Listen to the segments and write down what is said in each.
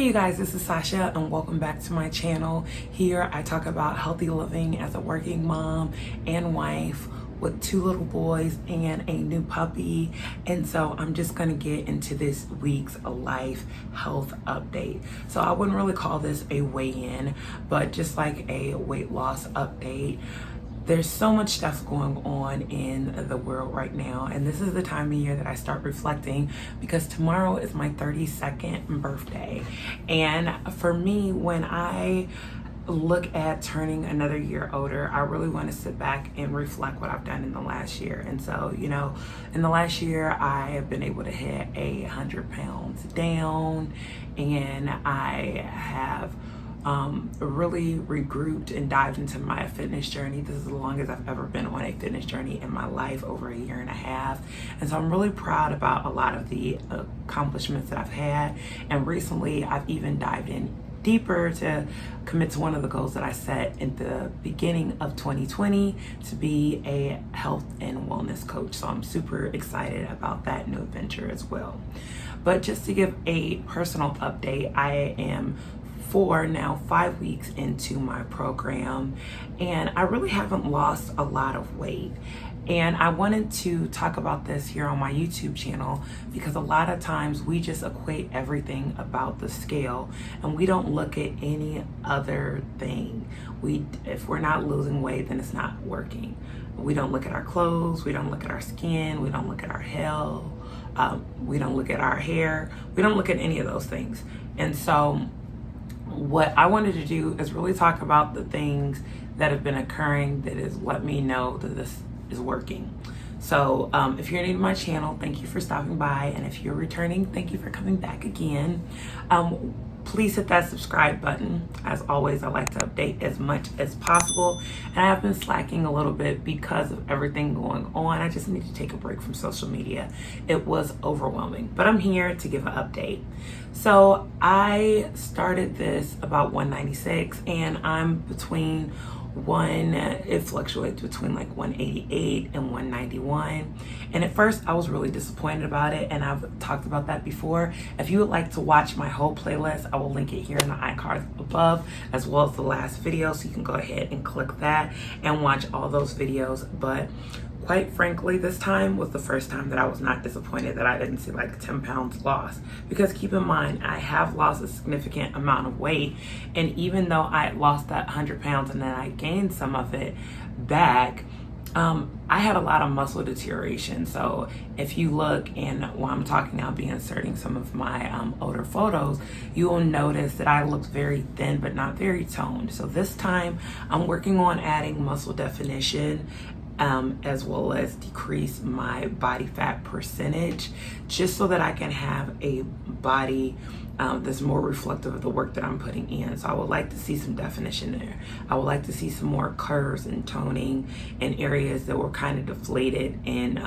you guys, this is Sasha and welcome back to my channel. Here I talk about healthy living as a working mom and wife with 2 little boys and a new puppy. And so I'm just gonna get into this week's life health update. So I wouldn't really call this a weigh-in, but just like a weight loss update. There's so much stuff going on in the world right now, and this is the time of year that I start reflecting because tomorrow is my 32nd birthday. And for me, when I look at turning another year older, I really want to sit back and reflect what I've done in the last year. And so, you know, in the last year, I have been able to hit 100 pounds down, and I have really regrouped and dived into my fitness journey. This is the longest I've ever been on a fitness journey in my life, over 1.5 years. And so I'm really proud about a lot of the accomplishments that I've had. And recently I've even dived in deeper to commit to one of the goals that I set in the beginning of 2020 to be a health and wellness coach. So I'm super excited about that new adventure as well. But just to give a personal update, I am 5 weeks into my program, and I really haven't lost a lot of weight. And I wanted to talk about this here on my YouTube channel because a lot of times we just equate everything about the scale and we don't look at any other thing. If we're not losing weight, then it's not working. We don't look at our clothes, we don't look at our skin, we don't look at our health, we don't look at our hair, we don't look at any of those things. And so what I wanted to do is really talk about the things that have been occurring that has let me know that this is working. So if you're new to my channel, thank you for stopping by. And if you're returning, thank you for coming back again. Please hit that subscribe button. As always, I like to update as much as possible. And I have been slacking a little bit because of everything going on. I just need to take a break from social media. It was overwhelming, but I'm here to give an update. So I started this about 196, and I'm between it fluctuates between like 188 and 191. And at first I was really disappointed about it, and I've talked about that before. If you would like to watch my whole playlist, I will link it here in the iCard above, as well as the last video, so you can go ahead and click that and watch all those videos. But quite frankly, this time was the first time that I was not disappointed that I didn't see like 10 pounds lost. Because keep in mind, I have lost a significant amount of weight. And even though I had lost that 100 pounds and then I gained some of it back, I had a lot of muscle deterioration. So if you look, and while I'm talking, I'll be inserting some of my older photos, you will notice that I looked very thin but not very toned. So this time I'm working on adding muscle definition, as well as decrease my body fat percentage, just so that I can have a body that's more reflective of the work that I'm putting in. So I would like to see some definition there. I would like to see some more curves and toning in areas that were kind of deflated and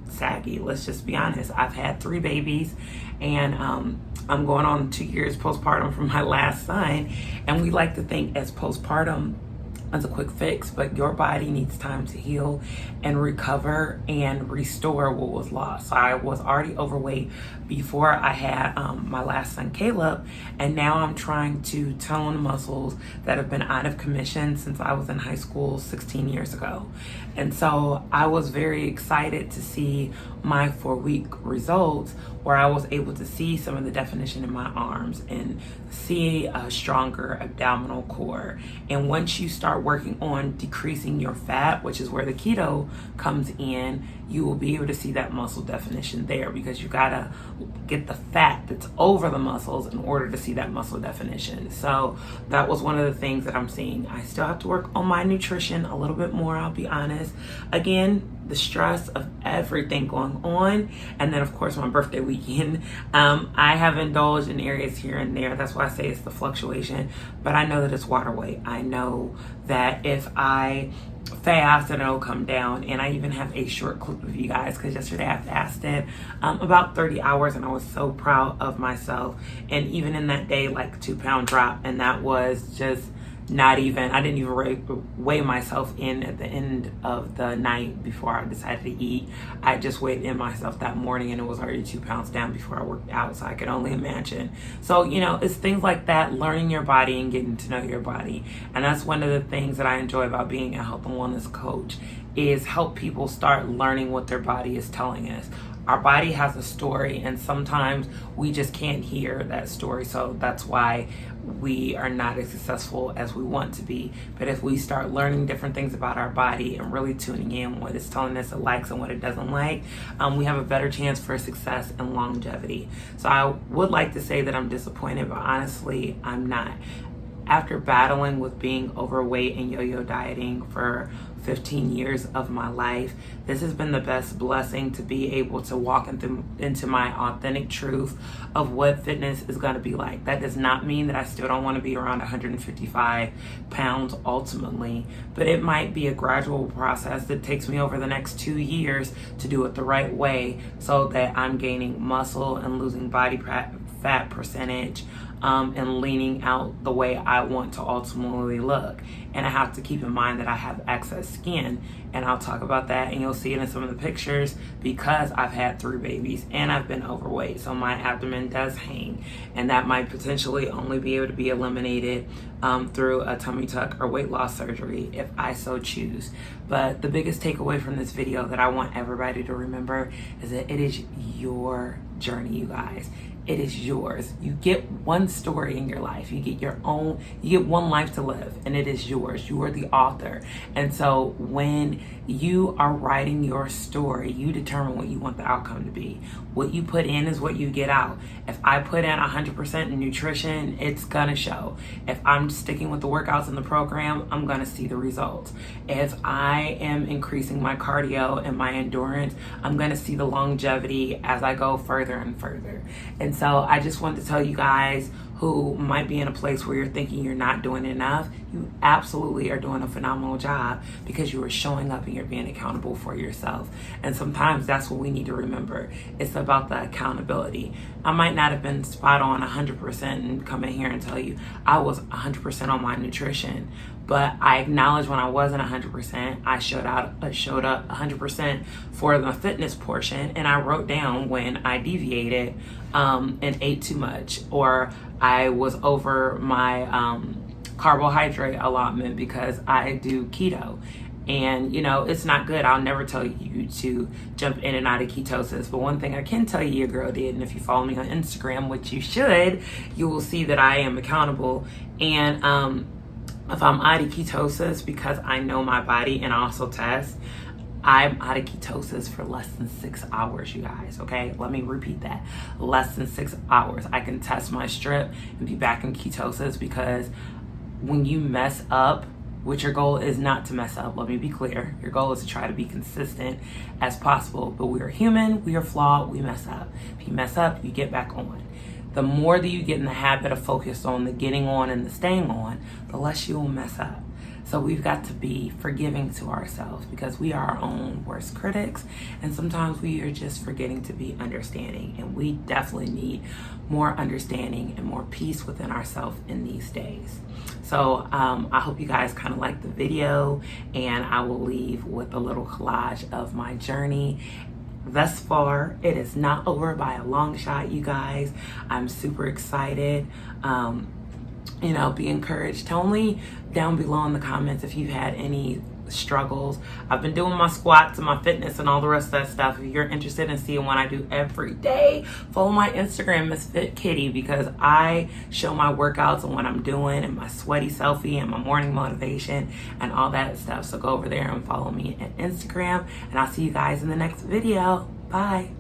saggy. Let's just be honest. I've had 3 babies, and I'm going on 2 years postpartum from my last son, and we like to think as postpartum as a quick fix, but your body needs time to heal and recover and restore what was lost. So I was already overweight before I had my last son, Caleb, and now I'm trying to tone muscles that have been out of commission since I was in high school 16 years ago. And so I was very excited to see my 4-week results, where I was able to see some of the definition in my arms and see a stronger abdominal core. And once you start working on decreasing your fat, which is where the keto comes in, you will be able to see that muscle definition there, because you gotta get the fat that's over the muscles in order to see that muscle definition. So that was one of the things that I'm seeing. I still have to work on my nutrition a little bit more, I'll be honest. Again, the stress of everything going on, and then of course my birthday weekend, I have indulged in areas here and there. That's why I say it's the fluctuation, but I know that it's water weight. I know that if I fast, and it'll come down. And I even have a short clip of you guys, because yesterday I fasted about 30 hours, and I was so proud of myself. And even in that day, like 2-pound drop, and that was just I didn't even weigh myself in at the end of the night before I decided to eat. I just weighed in myself that morning and it was already 2 pounds down before I worked out, so I could only imagine. So, it's things like that, learning your body and getting to know your body. And that's one of the things that I enjoy about being a health and wellness coach, is help people start learning what their body is telling us. Our body has a story, and sometimes we just can't hear that story. So that's why we are not as successful as we want to be. But if we start learning different things about our body and really tuning in what it's telling us it likes and what it doesn't like, we have a better chance for success and longevity. So I would like to say that I'm disappointed, but honestly, I'm not. After battling with being overweight and yo-yo dieting for 15 years of my life, this has been the best blessing to be able to walk into my authentic truth of what fitness is going to be like. That does not mean that I still don't want to be around 155 pounds ultimately, but it might be a gradual process that takes me over the next 2 years to do it the right way, so that I'm gaining muscle and losing body fat percentage, and leaning out the way I want to ultimately look. And I have to keep in mind that I have excess skin, and I'll talk about that, and you'll see it in some of the pictures, because I've had 3 babies and I've been overweight, so my abdomen does hang, and that might potentially only be able to be eliminated through a tummy tuck or weight loss surgery if I so choose. But the biggest takeaway from this video that I want everybody to remember is that it is your journey, you guys. It is yours. You get one story in your life. You get one life to live, and it is yours. You are the author. And so when you are writing your story, you determine what you want the outcome to be. What you put in is what you get out. If I put in 100% in nutrition, it's gonna show. If I'm sticking with the workouts in the program, I'm gonna see the results. If I am increasing my cardio and my endurance, I'm gonna see the longevity as I go further and further. And so I just wanted to tell you guys who might be in a place where you're thinking you're not doing enough, you absolutely are doing a phenomenal job, because you are showing up and you're being accountable for yourself. And sometimes that's what we need to remember. It's about the accountability. I might not have been spot on 100% and come in here and tell you I was 100% on my nutrition, but I acknowledge when I wasn't 100%. I showed up 100% for the fitness portion, and I wrote down when I deviated and ate too much, or I was over my carbohydrate allotment because I do keto. And it's not good. I'll never tell you to jump in and out of ketosis, but one thing I can tell you your girl did, and if you follow me on Instagram, which you should, you will see that I am accountable. And if I'm out of ketosis, because I know my body and I also test, I'm out of ketosis for less than 6 hours, you guys, okay? Let me repeat that. Less than 6 hours. I can test my strip and be back in ketosis, because when you mess up, which your goal is not to mess up, let me be clear. Your goal is to try to be consistent as possible, but we are human, we are flawed, we mess up. If you mess up, you get back on. The more that you get in the habit of focus on the getting on and the staying on, the less you will mess up. So we've got to be forgiving to ourselves, because we are our own worst critics, and sometimes we are just forgetting to be understanding, and we definitely need more understanding and more peace within ourselves in these days. So I hope you guys kind of like the video, and I will leave with a little collage of my journey. Thus far, it is not over by a long shot, you guys. I'm super excited. Be encouraged. Tell me down below in the comments if you've had any struggles. I've been doing my squats and my fitness and all the rest of that stuff. If you're interested in seeing what I do every day, follow my Instagram, Miss Fit Kitty, because I show my workouts and what I'm doing, and my sweaty selfie and my morning motivation and all that stuff. So go over there and follow me at Instagram, and I'll see you guys in the next video. Bye.